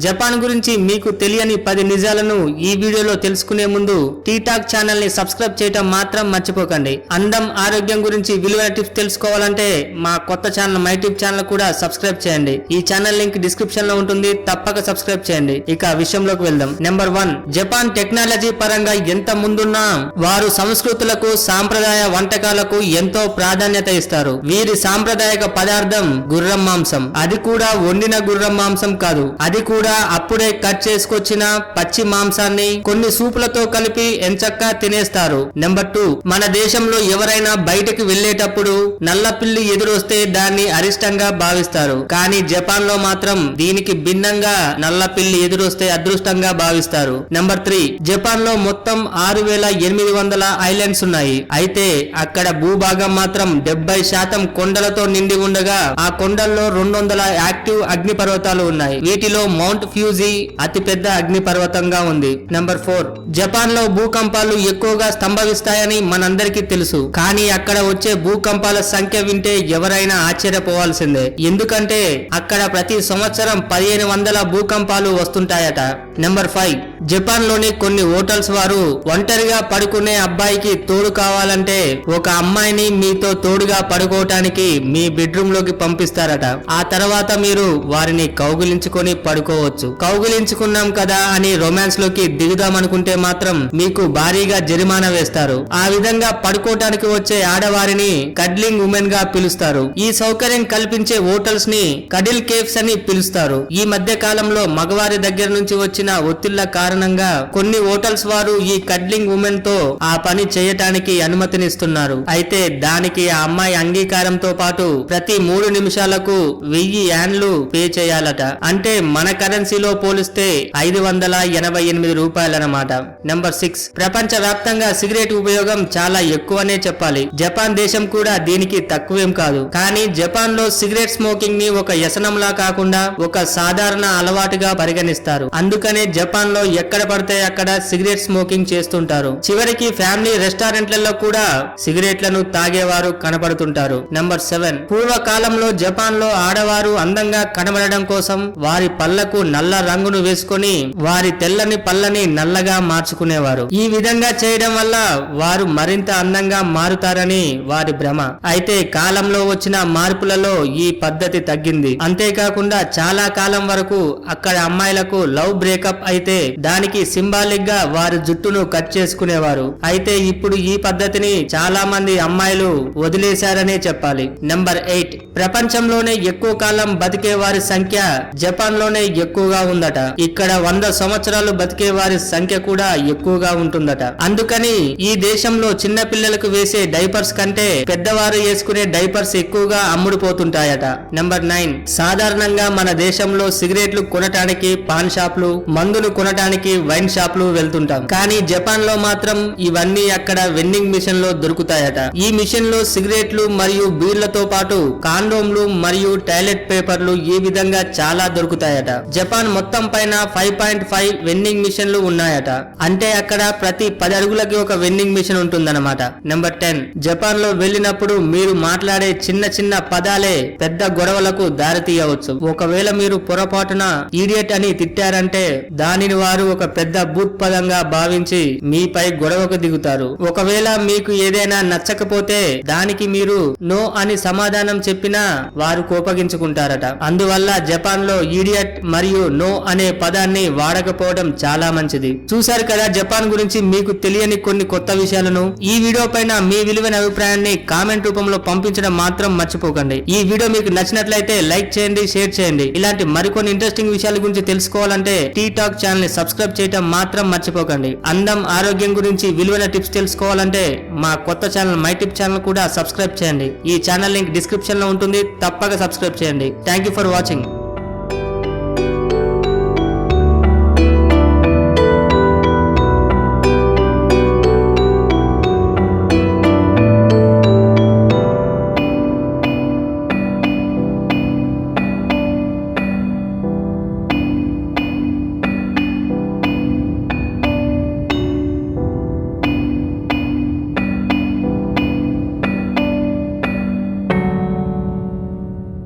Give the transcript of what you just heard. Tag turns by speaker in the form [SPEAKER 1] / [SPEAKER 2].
[SPEAKER 1] Japan గురించి మీకు తెలియని 10 నిజాలను ఈ వీడియోలో తెలుసుకునే ముందు టీటాక్ ఛానల్ ని సబ్స్క్రైబ్ చేయడం మాత్రం మర్చిపోకండి. అందం ఆరోగ్యం గురించి విలువైన టిప్స్ తెలుసుకోవాలంటే మా కొత్త ఛానల్ మై టిప్ ఛానల్ కూడా సబ్స్క్రైబ్ చేయండి. ఈ ఛానల్ లింక్ డిస్క్రిప్షన్ లో ఉంటుంది, తప్పక సబ్స్క్రైబ్ చేయండి. ఇక విషయంలోకి వెళ్దాం. నెంబర్ 1, జపాన్ టెక్నాలజీ పరంగా ఎంత ముందున్నా వారు సంస్కృతులకు సాంప్రదాయ వంటకాలకు ఎంతో ప్రాధాన్యత ఇస్తారు. వీరి సాంప్రదాయక పదార్థం గుర్రం మాంసం. అది కూడా వండిన గుర్రం మాంసం కాదు, అది కూడా అప్పుడే కట్ చేసుకొచ్చిన పచ్చి మాంసాన్ని కొన్ని సూపులతో కలిపి ఎంచక్కా తినేస్తారు. నెంబర్ 2, మన దేశంలో ఎవరైనా బయటకు వెళ్లేటప్పుడు నల్ల పిల్లి ఎదురొస్తే దాన్ని అరిష్టంగా భావిస్తారు. కానీ జపాన్ లో మాత్రం దీనికి భిన్నంగా నల్ల పిల్లి ఎదురొస్తే అదృష్టంగా భావిస్తారు. నెంబర్ 3, జపాన్ లో మొత్తం 6800 ఐలాండ్స్ ఉన్నాయి. అయితే అక్కడ భూభాగం మాత్రం 70% కొండలతో నిండి ఉండగా ఆ కొండల్లో 200 యాక్టివ్ అగ్నిపర్వతాలు ఉన్నాయి. వీటిలో మౌంట్ ఫ్యూజీ అతిపెద్ద అగ్నిపర్వతంగా ఉంది. నెంబర్ 4, జపాన్ లో భూకంపాలు ఎక్కువగా సంభవిస్తాయని మనందరికీ తెలుసు. కానీ అక్కడ వచ్చే భూకంపాల సంఖ్య వింటే ఎవరైనా ఆశ్చర్యపోవాల్సిందే. ఎందుకంటే అక్కడ ప్రతి సంవత్సరం 1500 భూకంపాలు వస్తుంటాయట. నెంబర్ 5, జపాన్ లోని కొన్ని హోటల్స్ వారు ఒంటరిగా పడుకునే అబ్బాయికి తోడు కావాలంటే ఒక అమ్మాయిని మీతో తోడుగా పడుకోవటానికి మీ బెడ్రూమ్ లోకి పంపిస్తారట. ఆ తర్వాత మీరు వారిని కౌగిలించుకొని పడుకోవచ్చు. కౌగిలించుకున్నాం కదా అని రొమాన్స్ లోకి దిగుదామనుకుంటే మాత్రం మీకు భారీగా జరిమానా వేస్తారు. ఆ విధంగా పడుకోవటానికి వచ్చే ఆడవారిని కడ్లింగ్ ఉమెన్ గా పిలుస్తారు. ఈ సౌకర్యం కల్పించే హోటల్స్ ని కడిల్ కేఫ్స్ అని పిలుస్తారు. ఈ మధ్య కాలంలో మగవారి దగ్గర నుంచి వచ్చిన ఒత్తిళ్ల కారణంగా కొన్ని హోటల్స్ వారు ఈ కడ్లింగ్ ఉమెన్ తో ఆ పని చేయటానికి అనుమతినిస్తున్నారు. అయితే దానికి ఆ అమ్మాయి అంగీకారంతో పాటు ప్రతి 3 నిమిషాలకు 1000 యాన్లు పే చేయాలట. అంటే మన కరెన్సీలో పోలిస్తే 588 రూపాయలన్నమాట. నెంబర్ 6, ప్రపంచ వ్యాప్తంగా సిగరెట్ ఉపయోగం చాలా ఎక్కువనే చెప్పాలి. జపాన్ దేశం కూడా దీనికి తక్కువేం కాదు. కానీ జపాన్ లో సిగరెట్ స్మోకింగ్ ని ఒక వ్యసనంలా కాకుండా ఒక సాధారణ అలవాటుగా పరిగణిస్తారు. అందుకనే జపాన్ లో ఎక్కడ పడితే అక్కడ సిగరెట్ స్మోకింగ్ చేస్తుంటారు. చివరికి ఫ్యామిలీ రెస్టారెంట్లలో కూడా సిగరెట్లను తాగేవారు కనపడుతుంటారు. నెంబర్ 7, పూర్వకాలంలో జపాన్ లో ఆడవారు అందంగా కనబడడం కోసం వారి పళ్లకు నల్ల రంగును వేసుకొని వారి తెల్లని పళ్ళని నల్లగా మార్చుకునేవారు. ఈ విధంగా చేయడం వల్ల వారు మరింత అందంగా మారుతారని వారి భ్రమ. అయితే కాలంలో వచ్చిన మార్పులలో ఈ పద్ధతి తగ్గింది. అంతేకాకుండా చాలా కాలం వరకు అక్కడ అమ్మాయిలకు లవ్ బ్రేకప్ అయితే దానికి సింబాలిక్ గా వారి జుట్టును కట్ చేసుకునేవారు. అయితే ఇప్పుడు ఈ పద్ధతిని చాలా మంది అమ్మాయిలు వదిలేశారనే చెప్పాలి. నెంబర్ 8, ప్రపంచంలోనే ఎక్కువ కాలం బతికే వారి సంఖ్య జపాన్ లోనే ఎక్కువగా ఉందట. ఇక్కడ 100 సంవత్సరాలు బతికే వారి సంఖ్య కూడా ఎక్కువగా ఉంటుందట. అందుకని ఈ దేశంలో చిన్న పిల్లలకు వేసే డైపర్స్ కంటే పెద్దవారు వేసుకునే డైపర్స్ ఎక్కువగా అమ్ముడుపోతుంటాయట. నెంబర్ 9, సాధారణంగా మన దేశంలో సిగరెట్లు కొనటానికి పాన్ షాపులు, మందులు కొనటానికి వైన్ షాపులు వెళ్తుంటాం. కానీ జపాన్ లో మాత్రం ఇవన్నీ అక్కడ వెండింగ్ మిషన్ లో దొరుకుతాయట. ఈ మిషన్ లో సిగరెట్లు మరియు బీర్లతో పాటు కాండోమ్లు మరియు టాయిలెట్ పేపర్లు ఈ విధంగా చాలా దొరుకుతాయట. జపాన్ మొత్తం పైన 5.5 వెండింగ్ మిషన్లు ఉన్నాయట. అంటే అక్కడ ప్రతి 10 అడుగులకి ఒక వెండింగ్ మిషన్ ఉంటుందన్నమాట. నెంబర్ 10, జపాన్ లో వెళ్ళినప్పుడు మీరు మాట్లాడే చిన్న చిన్న పదాలే పెద్ద గొడవలకు దారి తీయవచ్చు. ఒకవేళ మీరు పొరపాటున ఈడియట్ అని తిట్టారంటే దానిని వారు ఒక పెద్ద బూత్ పదంగా భావించి మీపై గొడవకు దిగుతారు. ఒకవేళ మీకు ఏదైనా నచ్చకపోతే దానికి మీరు నో అని సమాధానం చెప్పినా వారు కోపగించుకుంటారట. అందువల్ల జపాన్ లో ఈడియట్ మరియు నో అనే పదాన్ని వాడకపోవడం చాలా మంచిది. చూశారు కదా జపాన్ గురించి మీకు తెలియని కొన్ని కొత్త విషయాలను. ఈ వీడియో పైన మీ విలువైన అభిప్రాయాన్ని కామెంట్ రూపంలో పంపించడం మాత్రం మర్చిపోకండి. ఈ వీడియో మీకు నచ్చినట్లయితే లైక్ చేయండి, షేర్ చేయండి. ఇలాంటి మరికొన్ని ఇంట్రెస్టింగ్ విషయాల గురించి తెలుసుకోవాలంటే టీటాక్ ఛానల్ ని సబ్స్క్రైబ్ చేయడం మాత్రం మర్చిపోకండి. అందం ఆరోగ్యం గురించి విలువైన టిప్స్ తెలుసుకోవాలంటే మా కొత్త ఛానల్ మై టిప్ ఛానల్ కూడా సబ్స్క్రైబ్ చేయండి. ఈ ఛానల్ లింక్ డిస్క్రిప్షన్ లో ఉంటుంది, తప్పక సబ్స్క్రైబ్ చేయండి. Thank you for watching.